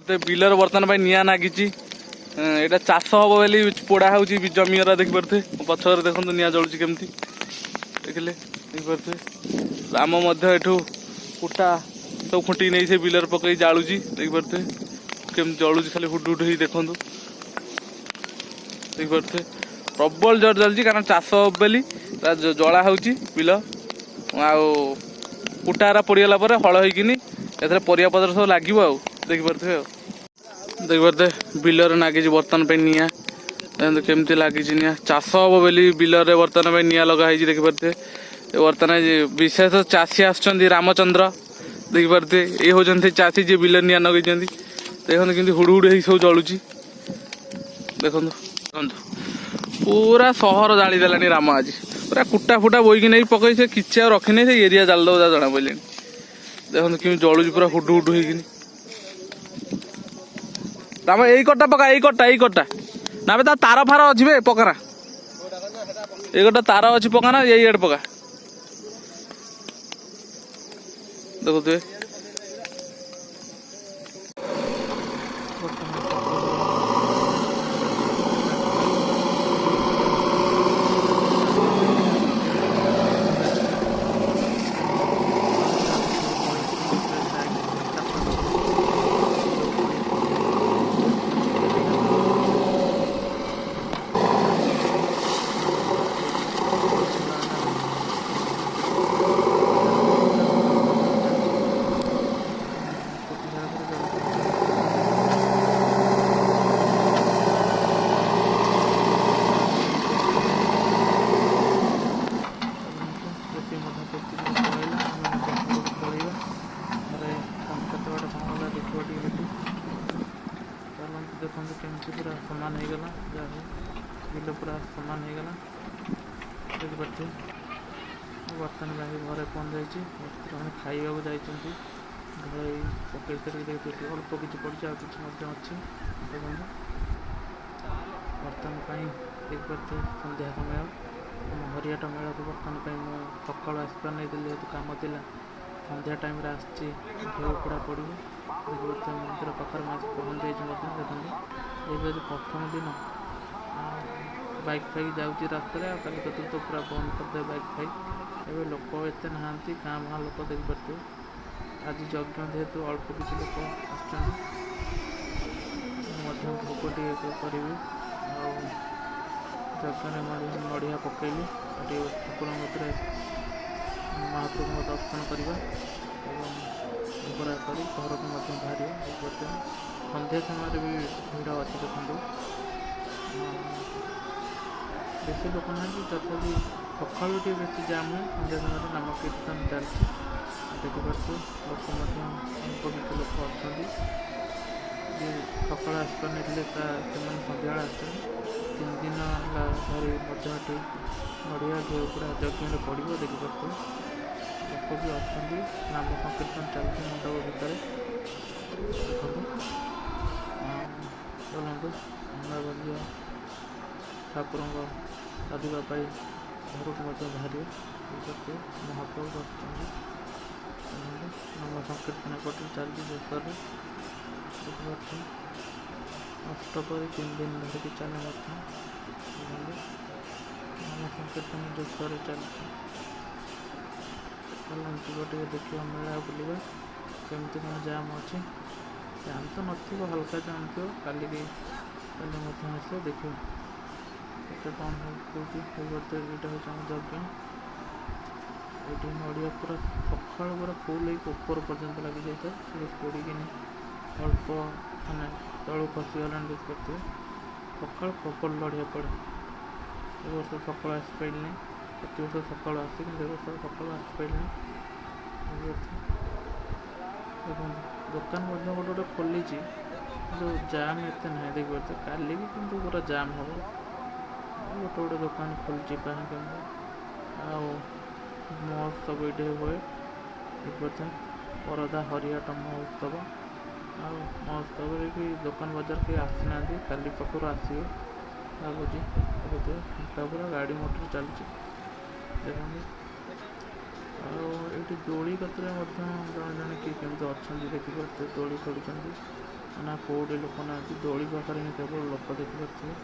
बिलर बर्तमान भाई निया नागिची एटा चाष हम बोली पोड़ा हो जमीरा देखिपे पछर देखो निया जलुची केमती देखिले देखिपे आम एठू कुटा सब खुंटी नहीं से बिलर पकई जालुची देखिपे केमती जलुची खाली हुड हुड ही देखु देखिपे प्रबल जर चलती कारण चाष बोली जला हो बिल कुटारा पड़गला हल होकिनी परिया पत्र सब लगे देखिपे देखिपे बिलर नागिज बर्तमान पे निया केमती लगी निया चाष हम बोली बिलर बर्तमान पे निया लगाई देखिपे बर्तमान विशेष चाषी आसुँच रामचंद्र देखिपे ये होती चाषी जी बिलर निया नगई देखते कि हुड़ हुड़ सब जलुची देखो पूरा सहर जाली देलानी राम आज पूरा कुटा फुटा बोईक नहीं पकई से किसी रखी नहीं से एरिया जाल दो जना पड़े देखो कि जलुची पूरा हुड हुड हो राम यही कटा पका यही कटा ना बे तार फार अच्छी बे पकाना ये गोटे तार अच्छी पकाना यही एड पका देखुए देखते केमती पूरा सामान हो गला बिल पूरा सामान हो गला देखिपे बर्तमान भाई घरे पहुँच जाए खाइबा जाती घरे पकई देखते अल्प किसी पड़ी आ कि अच्छी देखते बर्तमान देखिपे सन्ध्या समय आम हरियाटा मेला को बर्तमान सका आसपार नहीं जेहतु कम था सन्ध्या टाइम आसड़ा पड़ो देखिए मंदिर पाखे पहुँच जाइए देखते ये प्रथम दिन बाइक फाइक जाऊँगी रास्ते कल कतु तो पूरा बंद करदे बाइक फाइक एवं लोक एत नहांती गाँ भाँ लोक देखिपे आज यज्ञ जेहेतु अल्प किसी लोक भोग टे करी यज्ञ नड़िया पकईली ठाकुर महाप्रभु दर्शन करवा घर को बाहर देखते सन्ध्या समय भी भिड़ अच्छी देखते बेसी लोक ना तथापि सका बेस जाम हुए सन्ध्या समय नाम कीर्तन चलती देखिपे लोक किसी लोक अच्छा सका आसपार नहीं सन्ध्या आस 3 दिन धरी मजाटी नड़िया घी पूरा यज्ञ पड़ो देखिपे लोक भी अच्छा नाम संकीर्तन चलती मंडप भितर चलते चलू ठाकुर गाधवाई घर को बाहर देखते महाप्रभु बसुँच नाम संकीर्तन पटे चलती देश देखिए अष्टपरी 3 दिन धरिकी चले नाम संकीर्तन देश चलती चलते टे देखा मेला बुलवा केमती कौन जाम अच्छे जाम तो नथिब हल्का जाम थो काली आस देख के कौन होती यहाँ यज्ञ ये नड़िया पूरा सका पूरा फुल होपर पर्यटन लगी जाए पोड़िकी अल्प मैंने तलू खसीगला देखते सका प्रबल नड़िया पड़े ए वर्ष सका आस पारे प्रति वर्ष सका आसे कि वर्ष सका आस पारे देखो दुकान गोटे गोटे खोली जो जाम एत ना देखिए काली भी कितु पूरा जाम हम गोटे गोटे दुकान खोलची महोत्सव ये हुए देखते परदा हरियाटा महोत्सव महोत्सव भी दुकान बजार कहीं आसी ना काली पाखर आसवे लगुच देखते पूरा गाड़ी मोटर चलती देखते ये दोली कतरे जड़े जड़े किए केमती अच्छा देखिए दोली खेलुँच ନା କୋଉଠି ଲୋକ ନାହାନ୍ତି, ଦୋଳି ପାଖରେ ହିଁ କେବଳ ଲୋକ ଦେଖିପାରୁଥିବେ।